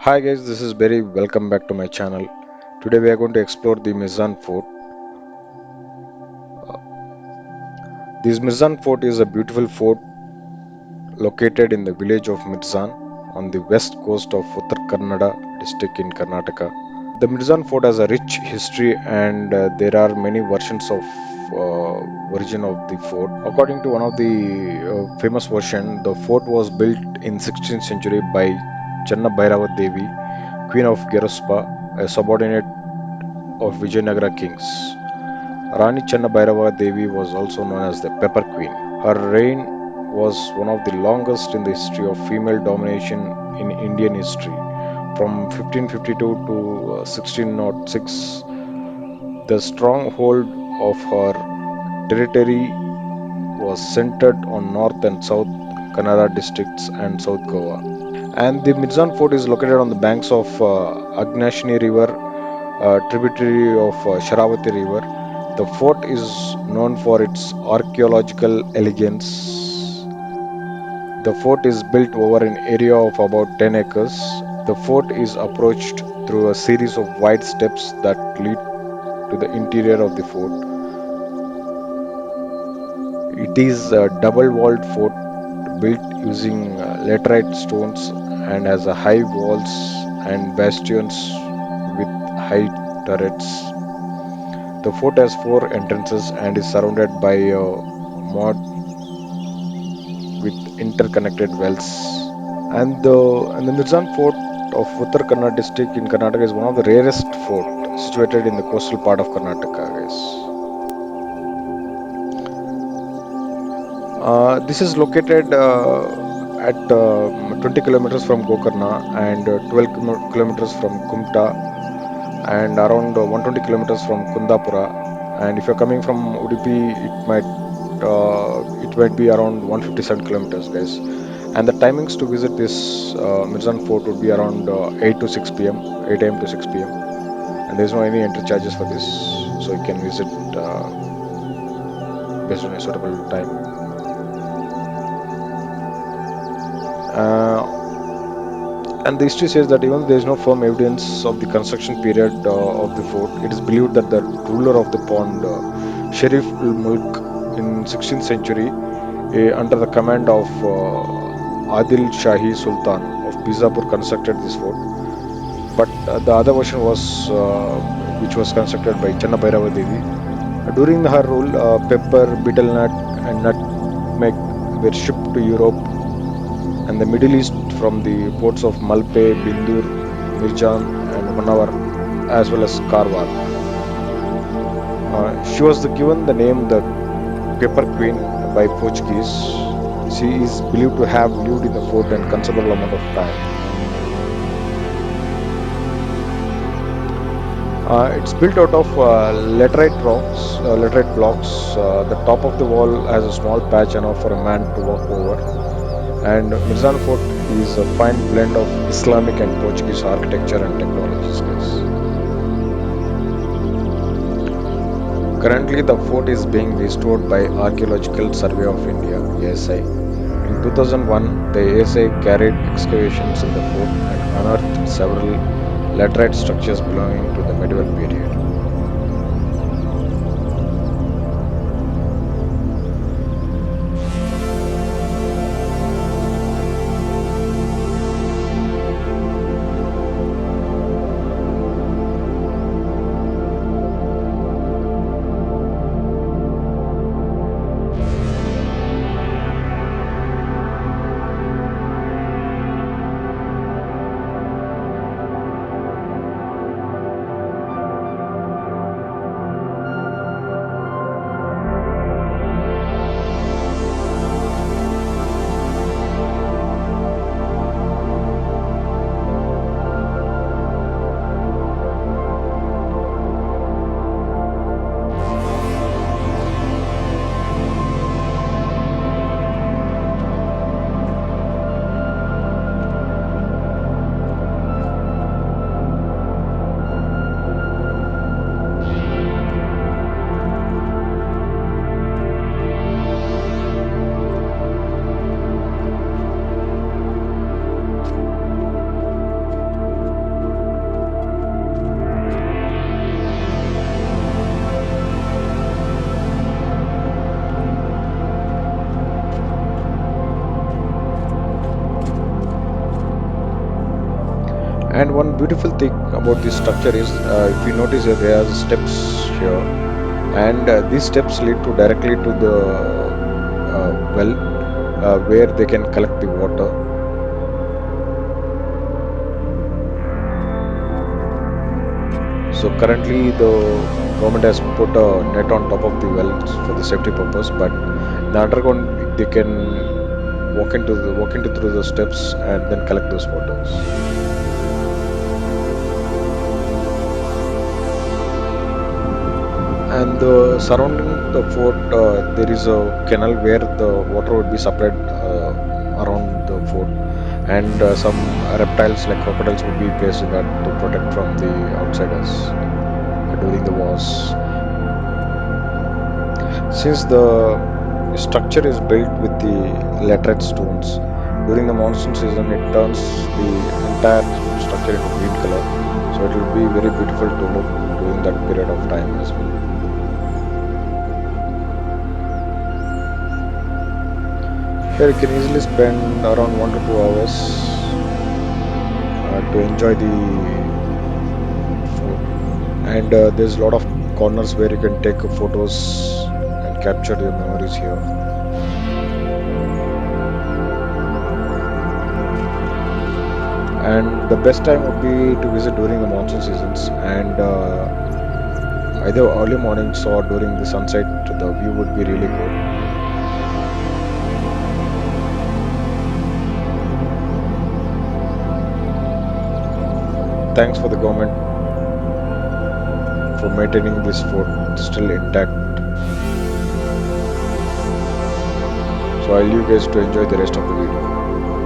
Hi guys, this is Berry. Welcome back to my channel. Today we are going to explore the Mizan Fort. This Mizan Fort is a beautiful fort located in the village of Mirzan on the west coast of Uttar Kannada district in Karnataka. The Mirzan Fort has a rich history and there are many versions of origin of the fort. According to one of the famous version, the fort was built in 16th century by Channa Bhairava Devi, Queen of Gerospa, a subordinate of Vijayanagara kings. Rani Channabhairava Devi was also known as the Pepper Queen. Her reign was one of the longest in the history of female domination in Indian history. From 1552 to 1606, the stronghold of her territory was centered on North and South Kannada districts and South Goa. And the Mirzan Fort is located on the banks of Agnashini River, tributary of Sharavati River. The fort is known for its archaeological elegance. The fort is built over an area of about 10 acres. The fort is approached through a series of wide steps that lead to the interior of the fort. It is a double walled fort built using laterite stones and has a high walls and bastions with high turrets. The fort has four entrances and is surrounded by a moat with interconnected wells. And the Mirzan Fort of Uttar Kannada district in Karnataka is one of the rarest fort situated in the coastal part of Karnataka, guys. This is located at 20 kilometers from Gokarna and 12 kilometers from Kumta and around 120 kilometers from Kundapura. And if you're coming from Udupi, it might be around 157 kilometers, guys. And the timings to visit this Mirzan Fort would be around 8 to 6 p.m., 8 a.m. to 6 p.m. And there's no any entry charges for this, so you can visit based on a suitable time. Uh, and the history says that even though there is no firm evidence of the construction period of the fort, it is believed that the ruler of the pond, Sharif ul Mulk, in 16th century, under the command of Adil Shahi Sultan of Bizapur, constructed this fort. But the other version was which was constructed by Channa Bhairava Devi. During her rule, pepper, betel nut, and nutmeg were shipped to Europe and the Middle East from the ports of Malpe, Bindur, Mirjan, and Honavar, as well as Karwar. She was given the name the Pepper Queen by Portuguese. She is believed to have lived in the fort a considerable amount of time. It's built out of laterite blocks. The top of the wall has a small patch enough for a man to walk over. And Mirzan Fort is a fine blend of Islamic and Portuguese architecture and technologies, guys. Currently, the fort is being restored by Archaeological Survey of India (ASI). In 2001, the ASI carried excavations in the fort and unearthed several laterite structures belonging to the medieval period. And one beautiful thing about this structure is, if you notice that there are steps here, and these steps lead to directly to the well, where they can collect the water. So currently the government has put a net on top of the wells for the safety purpose, but in the underground they can walk into through the steps and then collect those waters. And surrounding the fort, there is a canal where the water would be supplied around the fort, and some reptiles like crocodiles would be placed in that to protect from the outsiders during the wars. Since the structure is built with the laterite stones, during the monsoon season it turns the entire structure into green color. So it will be very beautiful to look during that period of time as well. Here you can easily spend around 1 to 2 hours to enjoy the food. And there's a lot of corners where you can take photos and capture your memories here. And the best time would be to visit during the monsoon seasons, and either early mornings or during the sunset. The view would be really good. Thanks for the government for maintaining this fort still intact. So I'll leave you guys to enjoy the rest of the video.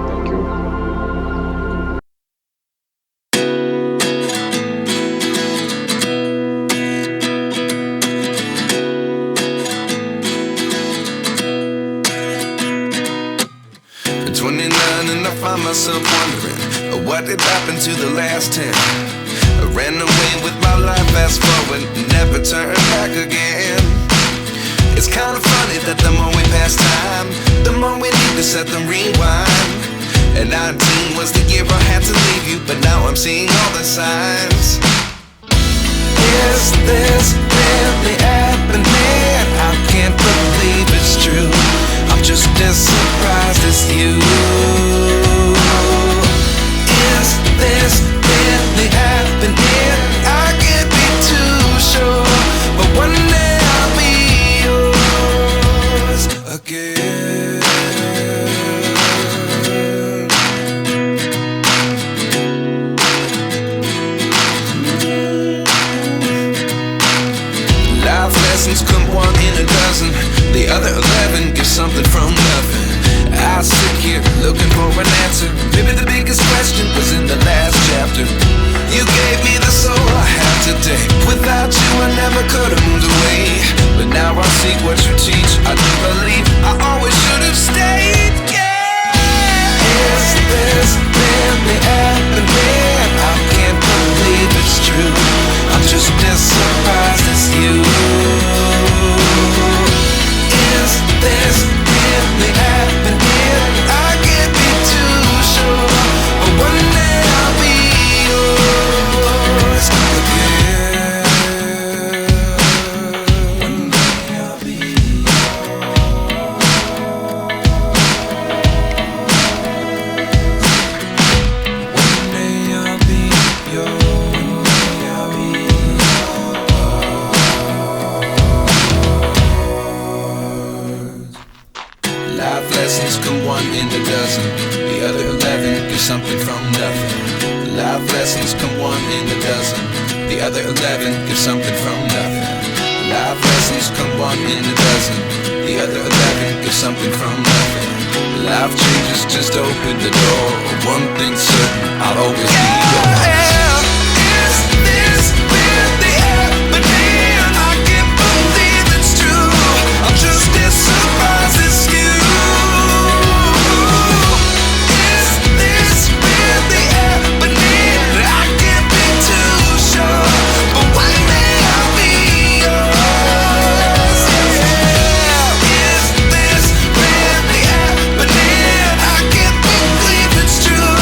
Thank you. At 29 and I find myself wondering what did happen to the last 10. I ran away with my life, fast forward, never turn back again. It's kind of funny that the more we pass time, the more we need to set them rewind. And 19 was the year I had to leave you, but now I'm seeing all the signs. Is this really happening? I can't believe it's true. I'm just as surprised as you. Is this really happening? I can't be too sure, but one day I'll be yours again. Life lessons come one in a dozen, the other 11 give something from nothing. I sit here looking for an answer. Maybe the biggest question was in the last chapter. You gave me the soul I have today. Without you I never could have moved away, but now I see what you teach. I do believe I always should have stayed. Yeah. Is this really happening? I can't believe it's true. I'm just as surprised as you. Is this really happening? I can't be too sure, but one day I'll be yours again. One day I'll be yours. One day I'll be yours. I'll be yours. Life lessons come one in a dozen, the other 11 give something from nothing. Life lessons come one in a dozen, the other 11 give something from nothing. Life lessons come one in a dozen, the other 11 give something from nothing. Life changes just open the door. One thing's certain, I'll always be yours. Is this really happening? I can't believe it's true. I'm just as surprised as you. Is this really happening? I can't be too sure, but one day I'll be yours. Yeah. Is this really happening? I can't believe it's true.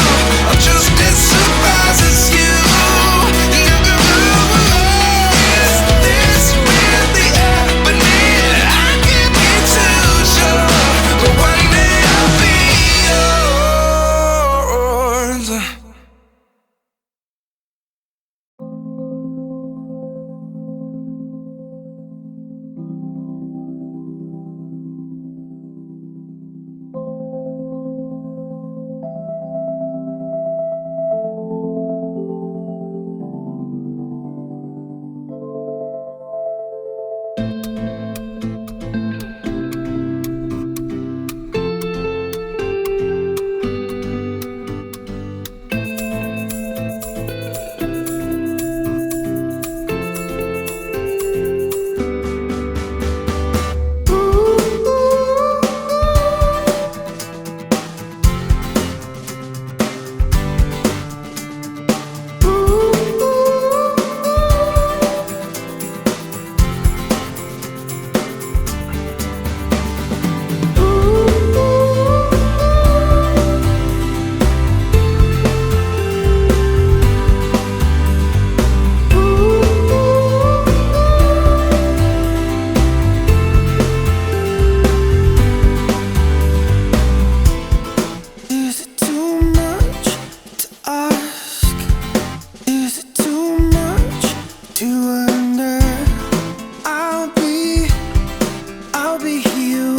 I'm just as surprised as be healed.